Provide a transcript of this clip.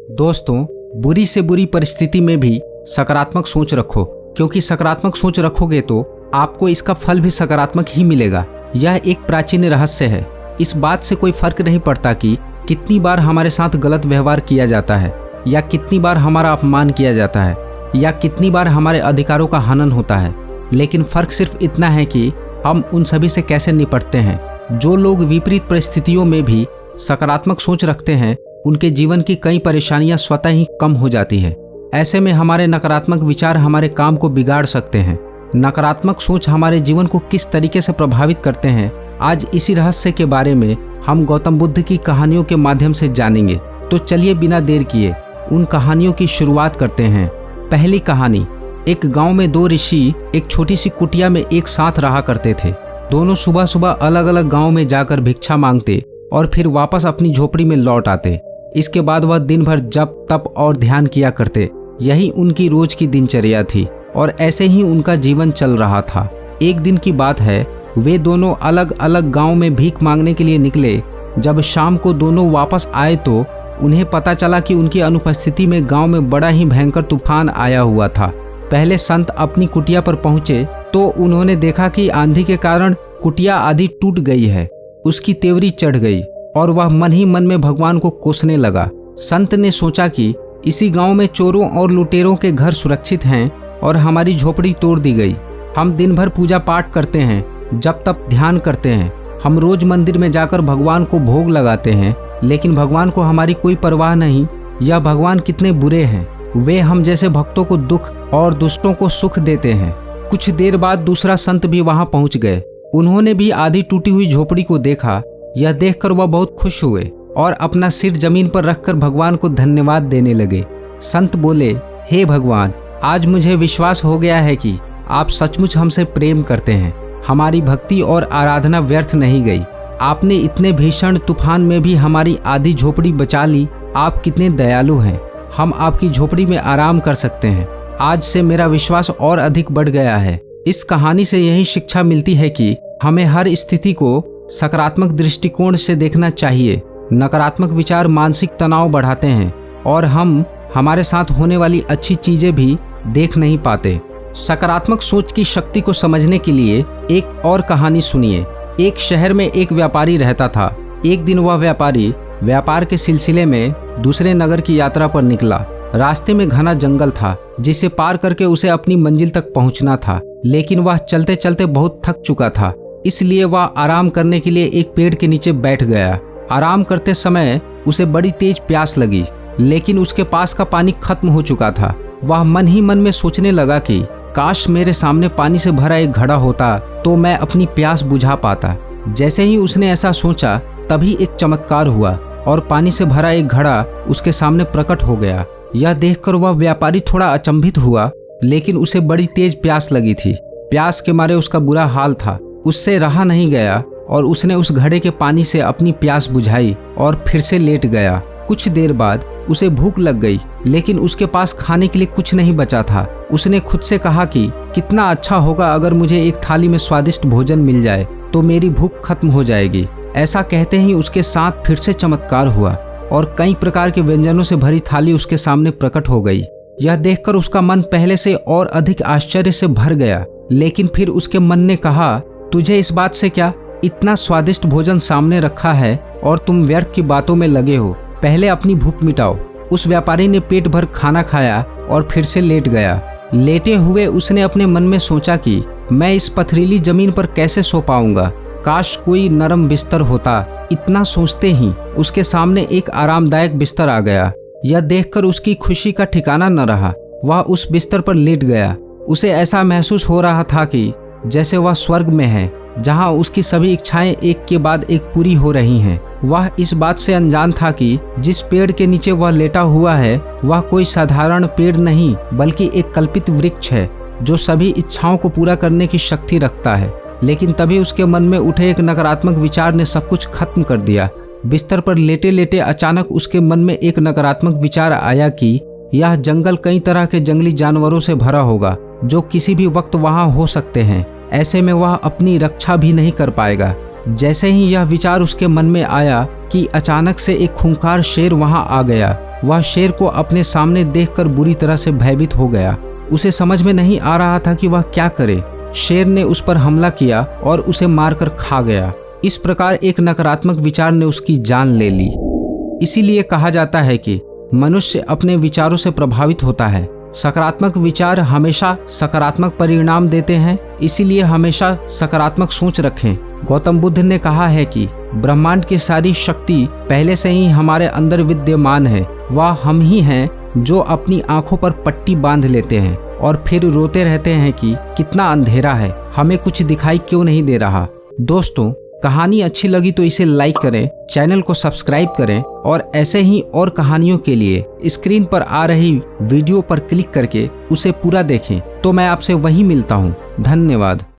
दोस्तों, बुरी से बुरी परिस्थिति में भी सकारात्मक सोच रखो, क्योंकि सकारात्मक सोच रखोगे तो आपको इसका फल भी सकारात्मक ही मिलेगा। यह एक प्राचीन रहस्य है। इस बात से कोई फर्क नहीं पड़ता कि कितनी बार हमारे साथ गलत व्यवहार किया जाता है, या कितनी बार हमारा अपमान किया जाता है, या कितनी बार हमारे अधिकारों का हनन होता है, लेकिन फर्क सिर्फ इतना है कि हम उन सभी से कैसे निपटते हैं। जो लोग विपरीत परिस्थितियों में भी सकारात्मक सोच रखते हैं, उनके जीवन की कई परेशानियां स्वतः ही कम हो जाती है। ऐसे में हमारे नकारात्मक विचार हमारे काम को बिगाड़ सकते हैं। नकारात्मक सोच हमारे जीवन को किस तरीके से प्रभावित करते हैं, आज इसी रहस्य के बारे में हम गौतम बुद्ध की कहानियों के माध्यम से जानेंगे। तो चलिए बिना देर किए उन कहानियों की शुरुआत करते हैं। पहली कहानी। एक गांव में दो ऋषि एक छोटी सी कुटिया में एक साथ रहा करते थे। दोनों सुबह सुबह अलग अलग गांव में जाकर भिक्षा मांगते और फिर वापस अपनी झोपड़ी में लौट आते। इसके बाद वह दिन भर जप तप और ध्यान किया करते। यही उनकी रोज की दिनचर्या थी और ऐसे ही उनका जीवन चल रहा था। एक दिन की बात है, वे दोनों अलग अलग गांव में भीख मांगने के लिए निकले। जब शाम को दोनों वापस आए तो उन्हें पता चला कि उनकी अनुपस्थिति में गांव में बड़ा ही भयंकर तूफान आया हुआ था। पहले संत अपनी कुटिया पर पहुंचे तो उन्होंने देखा कि आंधी के कारण कुटिया आधी टूट गई है। उसकी तेवरी चढ़ गई और वह मन ही मन में भगवान को कोसने लगा। संत ने सोचा कि इसी गांव में चोरों और लुटेरों के घर सुरक्षित हैं और हमारी झोपड़ी तोड़ दी गई। हम दिन भर पूजा पाठ करते हैं, जप तप ध्यान करते हैं, हम रोज मंदिर में जाकर भगवान को भोग लगाते हैं, लेकिन भगवान को हमारी कोई परवाह नहीं। यह भगवान कितने बुरे हैं। वे हम जैसे भक्तों को दुख और दुष्टों को सुख देते हैं। कुछ देर बाद दूसरा संत भी वहां पहुंच गए। उन्होंने भी आधी टूटी हुई झोपड़ी को देखा। यह देखकर वह बहुत खुश हुए और अपना सिर जमीन पर रखकर भगवान को धन्यवाद देने लगे। संत बोले, हे भगवान, आज मुझे विश्वास हो गया है कि आप सचमुच हमसे प्रेम करते हैं। हमारी भक्ति और आराधना व्यर्थ नहीं गई। आपने इतने भीषण तूफान में भी हमारी आधी झोपड़ी बचा ली। आप कितने दयालु हैं। हम आपकी झोपड़ी में आराम कर सकते हैं। आज से मेरा विश्वास और अधिक बढ़ गया है। इस कहानी से यही शिक्षा मिलती है कि हमें हर स्थिति को सकारात्मक दृष्टिकोण से देखना चाहिए। नकारात्मक विचार मानसिक तनाव बढ़ाते हैं और हम हमारे साथ होने वाली अच्छी चीजें भी देख नहीं पाते। सकारात्मक सोच की शक्ति को समझने के लिए एक और कहानी सुनिए। एक शहर में एक व्यापारी रहता था। एक दिन वह व्यापारी व्यापार के सिलसिले में दूसरे नगर की यात्रा पर निकला। रास्ते में घना जंगल था जिसे पार करके उसे अपनी मंजिल तक पहुंचना था, लेकिन वह चलते चलते बहुत थक चुका था। इसलिए वह आराम करने के लिए एक पेड़ के नीचे बैठ गया। आराम करते समय उसे बड़ी तेज प्यास लगी, लेकिन उसके पास का पानी खत्म हो चुका था। वह मन ही मन में सोचने लगा कि काश मेरे सामने पानी से भरा एक घड़ा होता तो मैं अपनी प्यास बुझा पाता। जैसे ही उसने ऐसा सोचा, तभी एक चमत्कार हुआ और पानी से भरा एक घड़ा उसके सामने प्रकट हो गया। यह देखकर वह व्यापारी थोड़ा अचंभित हुआ, लेकिन उसे बड़ी तेज प्यास लगी थी। प्यास के मारे उसका बुरा हाल था। उससे रहा नहीं गया और उसने उस घड़े के पानी से अपनी प्यास बुझाई और फिर से लेट गया। कुछ देर बाद उसे भूख लग गई, लेकिन उसके पास खाने के लिए कुछ नहीं बचा था। उसने खुद से कहा कि कितना अच्छा होगा अगर मुझे एक थाली में स्वादिष्ट भोजन मिल जाए तो मेरी भूख खत्म हो जाएगी। ऐसा कहते ही उसके साथ फिर से चमत्कार हुआ और कई प्रकार के व्यंजनों से भरी थाली उसके सामने प्रकट हो गई। यह देखकर उसका मन पहले से और अधिक आश्चर्य से भर गया, लेकिन फिर उसके मन ने कहा, तुझे इस बात से क्या? इतना स्वादिष्ट भोजन सामने रखा है और तुम व्यर्थ की बातों में लगे हो। पहले अपनी भूख मिटाओ। उस व्यापारी ने पेट भर खाना खाया और फिर से लेट गया। लेटे हुए उसने अपने मन में सोचा कि मैं इस पथरीली जमीन पर कैसे सो पाऊंगा। काश कोई नरम बिस्तर होता। इतना सोचते ही उसके सामने एक आरामदायक बिस्तर आ गया। यह देखकर उसकी खुशी का ठिकाना न रहा। वह उस बिस्तर पर लेट गया। उसे ऐसा महसूस हो रहा था कि जैसे वह स्वर्ग में है, जहां उसकी सभी इच्छाएं एक के बाद एक पूरी हो रही हैं। वह इस बात से अनजान था कि जिस पेड़ के नीचे वह लेटा हुआ है वह कोई साधारण पेड़ नहीं, बल्कि एक कल्पित वृक्ष है जो सभी इच्छाओं को पूरा करने की शक्ति रखता है। लेकिन तभी उसके मन में उठे एक नकारात्मक विचार ने सब कुछ खत्म कर दिया। बिस्तर पर लेटे लेटे अचानक उसके मन में एक नकारात्मक विचार आया कि यह जंगल कई तरह के जंगली जानवरों से भरा होगा जो किसी भी वक्त वहां हो सकते हैं। ऐसे में वह अपनी रक्षा भी नहीं कर पाएगा। जैसे ही यह विचार उसके मन में आया कि अचानक से एक खूंखार शेर वहां आ गया वह शेर को अपने सामने देखकर बुरी तरह से भयभीत हो गया। उसे समझ में नहीं आ रहा था कि वह क्या करे। शेर ने उस पर हमला किया और उसे मारकर खा गया। इस प्रकार एक नकारात्मक विचार ने उसकी जान ले ली। इसीलिए कहा जाता है कि मनुष्य अपने विचारों से प्रभावित होता है। सकारात्मक विचार हमेशा सकारात्मक परिणाम देते हैं, इसीलिए हमेशा सकारात्मक सोच रखें। गौतम बुद्ध ने कहा है कि ब्रह्मांड की सारी शक्ति पहले से ही हमारे अंदर विद्यमान है। वह हम ही हैं जो अपनी आंखों पर पट्टी बांध लेते हैं और फिर रोते रहते हैं कि कितना अंधेरा है, हमें कुछ दिखाई क्यों नहीं दे रहा। दोस्तों, कहानी अच्छी लगी तो इसे लाइक करें, चैनल को सब्सक्राइब करें और ऐसे ही और कहानियों के लिए स्क्रीन पर आ रही वीडियो पर क्लिक करके उसे पूरा देखें। तो मैं आपसे वहीं मिलता हूँ। धन्यवाद।